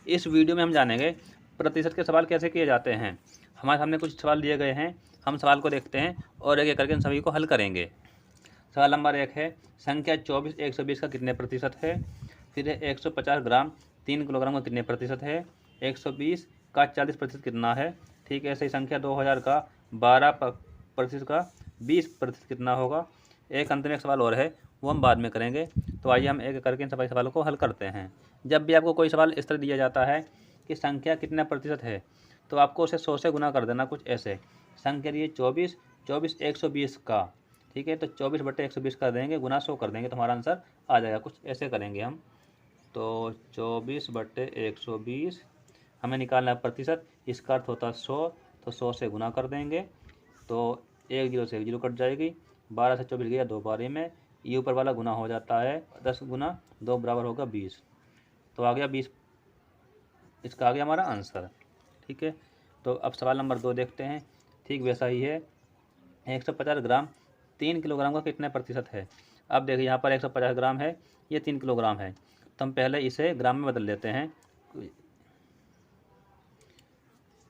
इस वीडियो में हम जानेंगे प्रतिशत के सवाल कैसे किए जाते हैं। हमारे सामने कुछ सवाल दिए गए हैं, हम सवाल को देखते हैं और एक एक करके इन सभी को हल करेंगे। सवाल नंबर 1 है, संख्या 24 120 का कितने प्रतिशत है। फिर है 150 ग्राम 3 किलोग्राम का कितने प्रतिशत है। 120 का 40% कितना है। ठीक है, ऐसे ही संख्या 2000 का 12% का 20% कितना होगा। एक अंत में एक सवाल और है, वो हम बाद में करेंगे। तो आइए हम एक एक करके इन सभी सवालों को हल करते हैं। जब भी आपको कोई सवाल इस तरह दिया जाता है कि संख्या कितना प्रतिशत है, तो आपको उसे 100 से गुना कर देना। कुछ ऐसे संख्या दी 24 120 का, ठीक है, तो 24/120 कर देंगे, गुना 100 कर देंगे तो हमारा आंसर आ जाएगा। कुछ ऐसे करेंगे हम। तो 24/120 हमें निकालना है प्रतिशत, इसका अर्थ होता है 100, तो 100 से गुना कर देंगे तो 1 जीरो से 1 जीरो कट जाएगी। 12 से 24 गया 2 बारी में, ये ऊपर वाला गुना हो जाता है, 10 गुना 2 बराबर होगा 20, तो आ गया 20, इसका आ गया हमारा आंसर। ठीक है, तो अब सवाल नंबर 2 देखते हैं। ठीक वैसा ही है, 150 ग्राम 3 किलोग्राम का कितने प्रतिशत है। अब देखिए यहाँ पर 150 ग्राम है, ये 3 किलोग्राम है, तो हम पहले इसे ग्राम में बदल लेते हैं।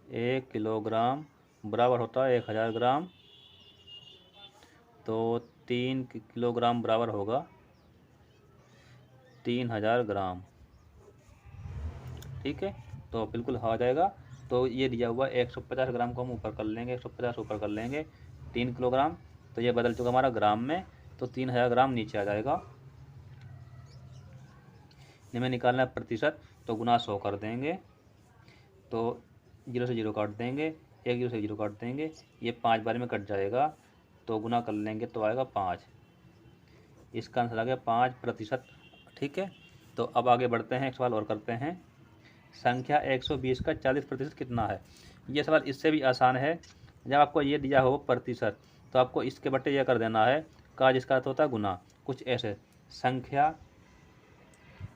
1 किलोग्राम बराबर होता है 1000 ग्राम, तो 3 किलोग्राम बराबर होगा 3000 ग्राम। ठीक है, तो बिल्कुल आ जाएगा। तो ये दिया हुआ 150 ग्राम को हम ऊपर कर लेंगे, 150 ऊपर कर लेंगे, 3 किलोग्राम, तो ये बदल चुका हमारा ग्राम में, तो 3000 ग्राम नीचे आ जाएगा। इनमें निकालना है प्रतिशत, तो गुना 100 कर देंगे, तो 0 से 0 काट देंगे, 1 जीरो से 0 काट देंगे, ये 5 बार में कट जाएगा, तो गुना कर लेंगे तो आएगा 5। इसका आंसर आ गया 5%। ठीक है, तो अब आगे बढ़ते हैं, एक सवाल और करते हैं। संख्या 120 का 40% कितना है। ये सवाल इससे भी आसान है। जब आपको ये दिया हो प्रतिशत, तो आपको इसके बट्टे यह कर देना है का, जिसका अर्थ होता है गुना। कुछ ऐसे संख्या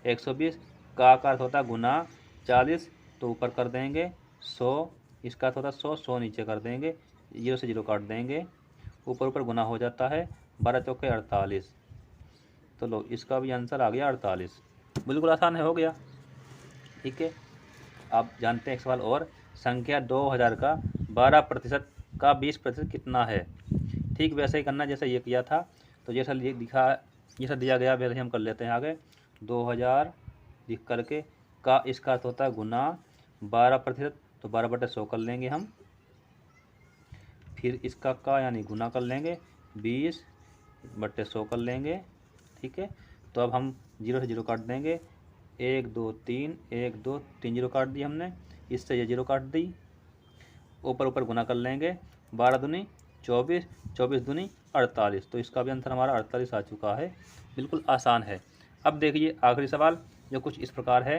120 का अर्थ होता है गुना 40, तो ऊपर कर देंगे 100, इसका अर्थ होता है 100, 100 नीचे कर देंगे, 0 से 0 काट देंगे, ऊपर ऊपर गुना हो जाता है, 12 चौके 48, तो लो इसका भी आंसर आ गया 48। बिल्कुल आसान है, हो गया। ठीक है, आप जानते हैं एक सवाल और, संख्या 2000 का 12% का 20% कितना है। ठीक वैसे ही करना जैसा ये किया था, तो जैसा जैसा दिया गया वैसे हम कर लेते हैं आगे। 2000 लिख करके का, इसका अर्थ होता है गुना 12%, तो 12/100 कर लेंगे हम, फिर इसका का यानी गुना कर लेंगे, 20/100 कर लेंगे। ठीक है, तो अब हम 0 से 0 काट देंगे, 1 2 3 1 2 3 जीरो काट दी हमने, इससे ये 0 काट दी, ऊपर ऊपर गुना कर लेंगे, 12 दूनी 24, 24 दूनी 48, तो इसका भी आंसर हमारा 48 आ चुका है। बिल्कुल आसान है। अब देखिए आखिरी सवाल, जो कुछ इस प्रकार है।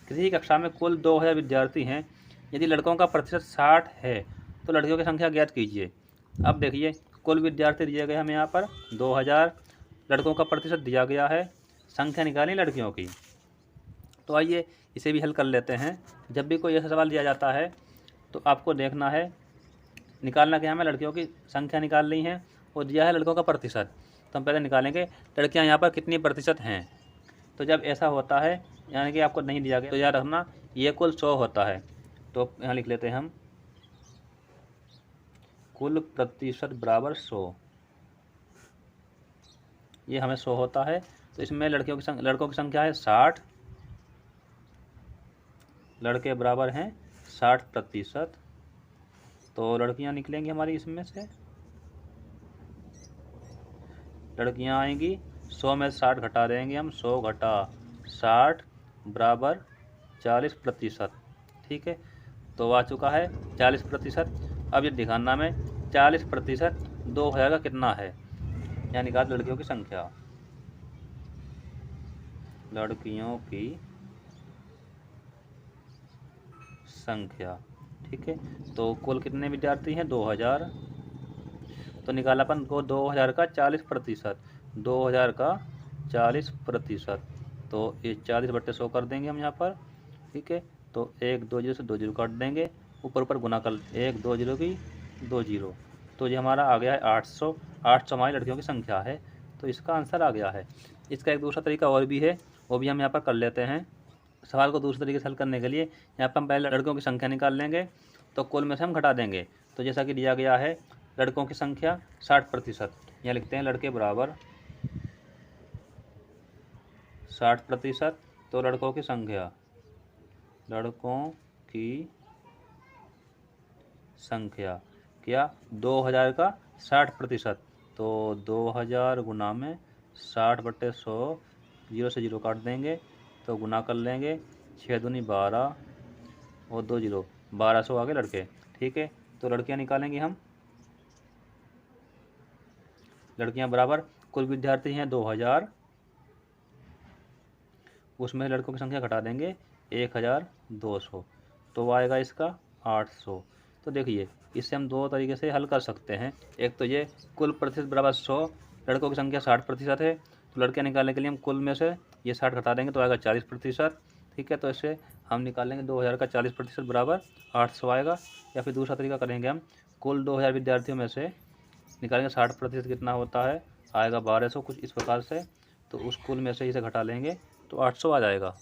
किसी कक्षा में कुल 2000 विद्यार्थी हैं, यदि लड़कों का प्रतिशत 60 है, तो लड़कियों की संख्या ज्ञात कीजिए। अब देखिए कुल विद्यार्थी दिए गए हमें यहाँ पर 2000, लड़कों का प्रतिशत दिया गया है, संख्या निकाली लड़कियों की। तो आइए इसे भी हल कर लेते हैं। जब भी कोई ऐसा सवाल दिया जाता है, तो आपको देखना है, निकालना क्या है, हमें लड़कियों की संख्या निकालनी है और दिया है लड़कों का प्रतिशत, तो हम पहले निकालेंगे लड़कियां यहाँ पर कितनी प्रतिशत हैं। तो जब ऐसा होता है, यानी कि आपको नहीं दिया गया, तो याद रखना ये कुल 100 होता है, तो यहाँ लिख लेते हैं हम कुल प्रतिशत बराबर 100, ये हमें 100 होता है। तो इसमें लड़कों की संख्या है 60, लड़के बराबर हैं 60%, तो लड़कियां निकलेंगी हमारी इसमें से, लड़कियां आएंगी 100 में 60 घटा देंगे हम, 100 घटा 60 बराबर 40%। ठीक है, तो आ चुका है 40%। अब ये दिखाना में 40% 2000 का कितना है, यानी कि लड़कियों की संख्या, लड़कियों की संख्या। ठीक है, तो कुल कितने विद्यार्थी हैं 2000, तो निकाला अपन को 2000 का 40%, 2000 का 40%, तो ये 40/100 कर देंगे हम यहाँ पर। ठीक है, तो 1 2 जीरो से 2 जीरो काट देंगे, ऊपर ऊपर गुना कर, 1 2 जीरो की 2 जीरो, तो ये हमारा आ गया है 800। 800 हमारी लड़कियों की संख्या है, तो इसका आंसर आ गया है। इसका एक दूसरा तरीका और भी है, वो भी हम यहाँ पर कर लेते हैं। सवाल को दूसरे तरीके से हल करने के लिए यहाँ पर हम पहले लड़कों की संख्या निकाल लेंगे, तो कुल में से हम घटा देंगे। तो जैसा कि दिया गया है लड़कों की संख्या 60%, यहाँ लिखते हैं लड़के बराबर 60%। तो लड़कों की संख्या क्या 2000 का 60%, तो 2000 गुना में 60/100, 0 से 0 काट देंगे तो गुना कर लेंगे, 6 दूनी 12 और 2 0, 1200 आ गए लड़के। ठीक है, तो लड़कियां निकालेंगे हम। लड़कियां बराबर कुल विद्यार्थी हैं 2000, उसमें लड़कों की संख्या घटा देंगे 1200, तो आएगा इसका 800। तो देखिए इससे हम दो तरीके से हल कर सकते हैं। एक तो ये कुल प्रतिशत बराबर 100, लड़कों की संख्या 60% है, तो लड़के निकालने के लिए हम कुल में से ये 60 घटा देंगे तो आएगा 40%। ठीक है, तो इससे हम निकालेंगे 2000 का 40% बराबर 800 आएगा। या फिर दूसरा तरीका करेंगे हम, कुल 2000 विद्यार्थियों में से निकालेंगे 60% कितना होता है, आएगा 1200, कुछ इस प्रकार से। तो उस कुल में से इसे घटा लेंगे तो 800 आ जाएगा।